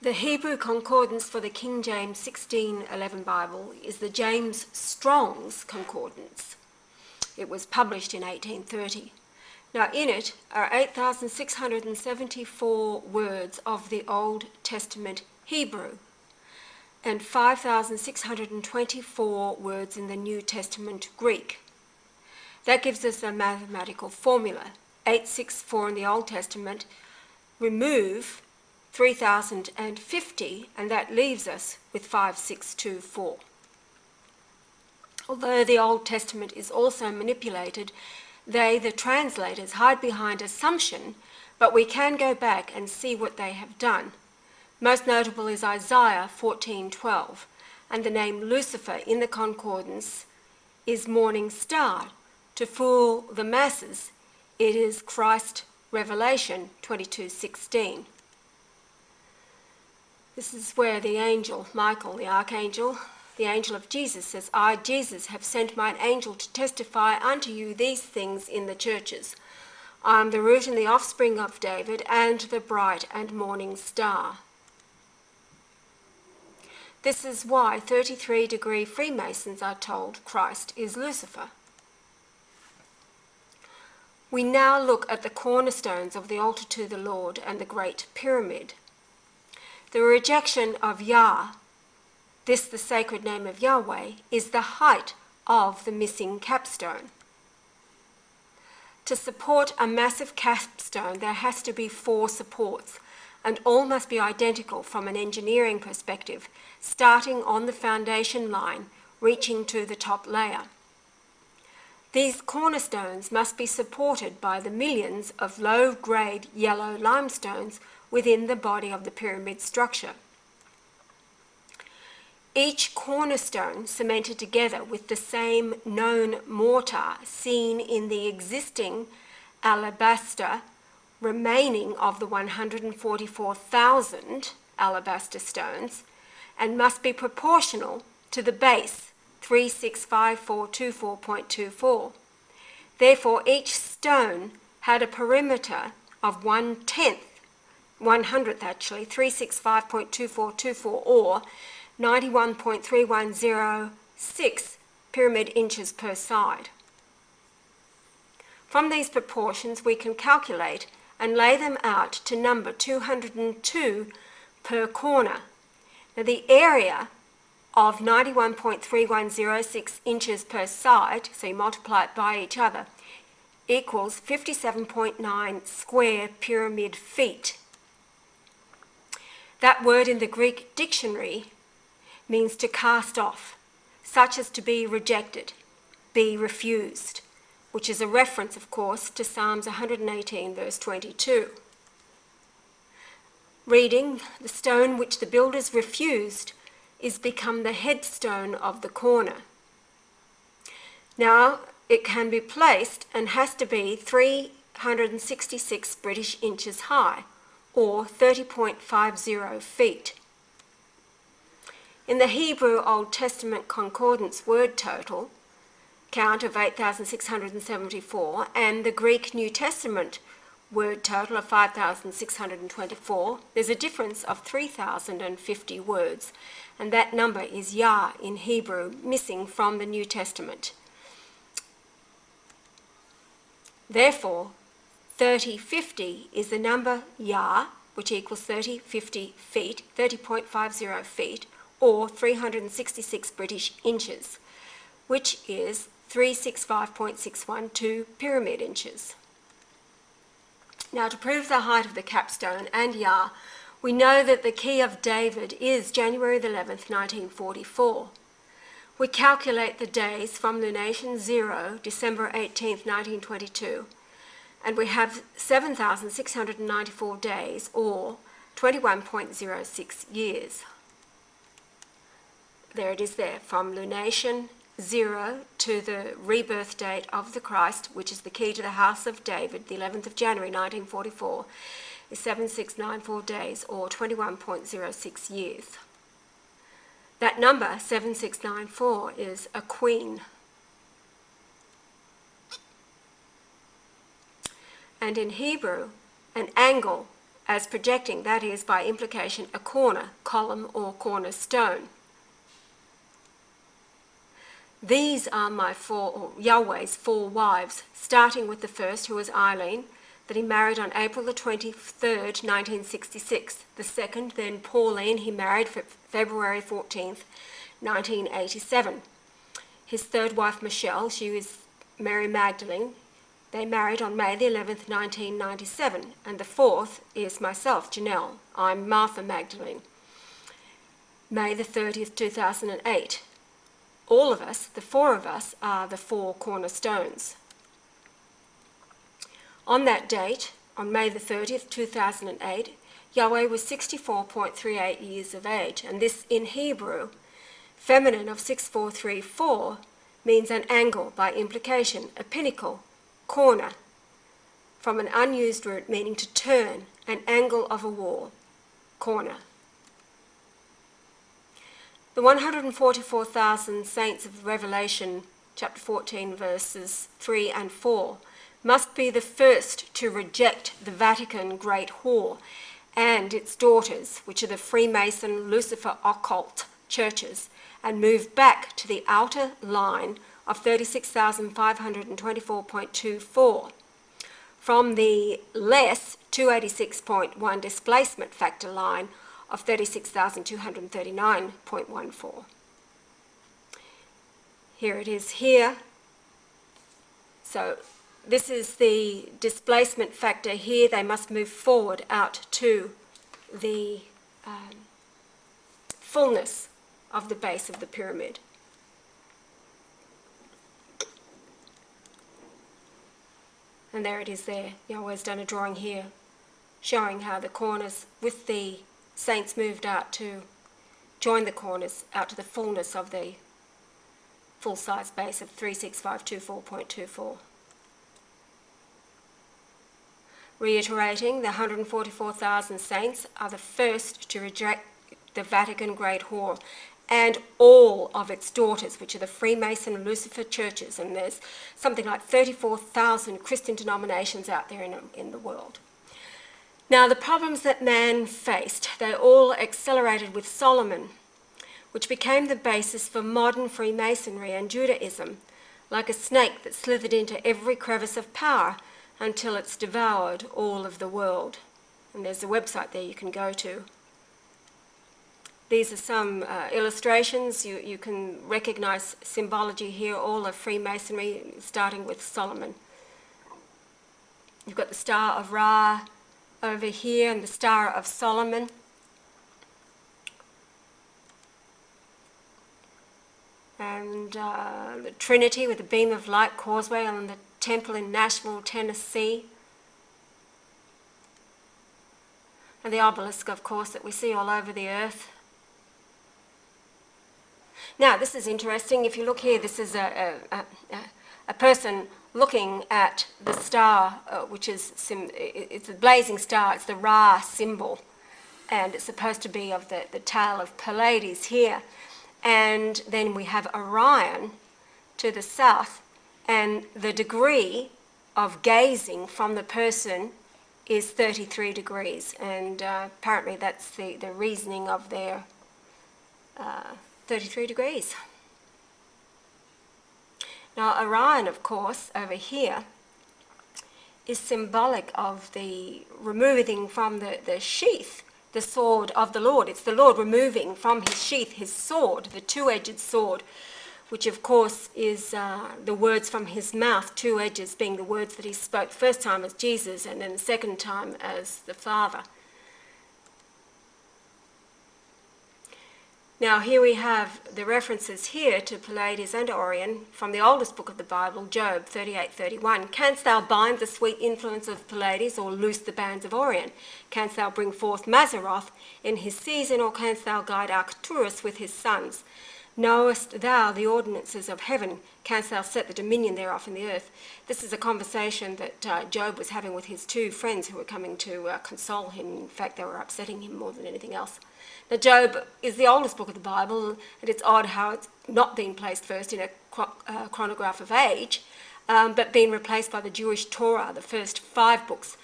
The Hebrew concordance for the King James 1611 Bible is the James Strong's Concordance. It was published in 1830. Now in it are 8,674 words of the Old Testament Hebrew and 5,624 words in the New Testament Greek. That gives us a mathematical formula. 864 in the Old Testament, remove 3,050, and that leaves us with 5,624. Although the Old Testament is also manipulated, they, the translators, hide behind assumption, but we can go back and see what they have done. Most notable is Isaiah 14:12, and the name Lucifer in the concordance is morning star. To fool the masses, it is Christ Revelation 22:16. This is where the angel, Michael, the archangel, the angel of Jesus, says, I, Jesus, have sent mine angel to testify unto you these things in the churches. I am the root and the offspring of David, and the bright and morning star. This is why 33-degree Freemasons are told Christ is Lucifer. We now look at the cornerstones of the altar to the Lord and the Great Pyramid. The rejection of Yah, this the sacred name of Yahweh, is the height of the missing capstone. To support a massive capstone, there has to be 4 supports, and all must be identical from an engineering perspective, starting on the foundation line, reaching to the top layer. These cornerstones must be supported by the millions of low-grade yellow limestones within the body of the pyramid structure. Each cornerstone cemented together with the same known mortar seen in the existing alabaster remaining of the 144,000 alabaster stones, and must be proportional to the base 365424.24. Therefore, each stone had a perimeter of 100th, 365.2424, or 91.3106 pyramid inches per side. From these proportions, we can calculate and lay them out to number 202 per corner. Now, the area of 91.3106 inches per side, so you multiply it by each other, equals 57.9 square pyramid feet. That word in the Greek dictionary means to cast off, such as to be rejected, be refused, which is a reference, of course, to Psalms 118, verse 22. Reading, the stone which the builders refused is become the headstone of the corner. Now, it can be placed and has to be 366 British inches high, or 30.50 feet. In the Hebrew Old Testament Concordance word total count of 8,674 and the Greek New Testament word total of 5,624, there's a difference of 3,050 words, and that number is Yah in Hebrew, missing from the New Testament. Therefore, 3050 is the number Yah, which equals 3050 feet, 30.50 feet, or 366 British inches, which is 365.612 pyramid inches. Now, to prove the height of the capstone and Yah, we know that the key of David is January 11th, 1944. We calculate the days from lunation 0, December 18th, 1922, and we have 7,694 days, or 21.06 years. There it is there, from lunation 0 to the rebirth date of the Christ, which is the key to the house of David, the 11th of January 1944, is 7,694 days, or 21.06 years. That number, 7694, is a queen. And in Hebrew, an angle as projecting, that is, by implication, a corner, column, or cornerstone. These are Yahweh's 4 wives, starting with the first, who was Eileen, that he married on April the 23rd, 1966. The second, then Pauline, he married February 14th, 1987. His third wife, Michelle, she was Mary Magdalene. They married on May the 11th, 1997. And the fourth is myself, Janelle. I'm Martha Magdalene. May the 30th, 2008. All of us, the 4 of us, are the 4 cornerstones. On that date, on May the 30th, 2008, Yahweh was 64.38 years of age, and this in Hebrew, feminine of 6434, means an angle, by implication, a pinnacle, corner, from an unused root meaning to turn, an angle of a wall, corner. The 144,000 saints of Revelation, chapter 14, verses 3 and 4, must be the first to reject the Vatican Great Whore and its daughters, which are the Freemason, Lucifer occult churches, and move back to the outer line of 36,524.24 from the less 286.1 displacement factor line of 36,239.14. Here it is here. So this is the displacement factor here. They must move forward out to the fullness of the base of the pyramid. And there it is there. Yahweh's done a drawing here showing how the corners with the saints moved out to join the corners out to the fullness of the full-size base of 36524.24. Reiterating, the 144,000 saints are the first to reject the Vatican Great Whore and all of its daughters, which are the Freemason and Lucifer churches, and there's something like 34,000 Christian denominations out there in the world. Now, the problems that man faced, they all accelerated with Solomon, which became the basis for modern Freemasonry and Judaism, like a snake that slithered into every crevice of power until it's devoured all of the world. And there's a website there you can go to. These are some illustrations. You can recognize symbology here, all of Freemasonry, starting with Solomon. You've got the Star of Ra over here and the Star of Solomon. And the Trinity with the beam of light causeway on the temple in Nashville, Tennessee. And the obelisk, of course, that we see all over the earth. Now, this is interesting. If you look here, this is a person looking at the star, which is, it's a blazing star. It's the Ra symbol. And it's supposed to be of the tail of Pleiades here. And then we have Orion to the south. And the degree of gazing from the person is 33 degrees. And apparently that's the reasoning of their 33 degrees. Now, Orion, of course, over here, is symbolic of the removing from the sheath the sword of the Lord. It's the Lord removing from his sheath his sword, the two-edged sword, which of course is the words from his mouth, two edges being the words that he spoke first time as Jesus and then the second time as the Father. Now here we have the references here to Pleiades and Orion from the oldest book of the Bible, Job 38:31. Canst thou bind the sweet influence of Pleiades or loose the bands of Orion? Canst thou bring forth Mazzaroth in his season, or canst thou guide Arcturus with his sons? Knowest thou the ordinances of heaven? Canst thou set the dominion thereof in the earth? This is a conversation that Job was having with his two friends who were coming to console him. In fact, they were upsetting him more than anything else. Now, Job is the oldest book of the Bible, and it's odd how it's not been placed first in a chronograph of age, but being replaced by the Jewish Torah, the first 5 books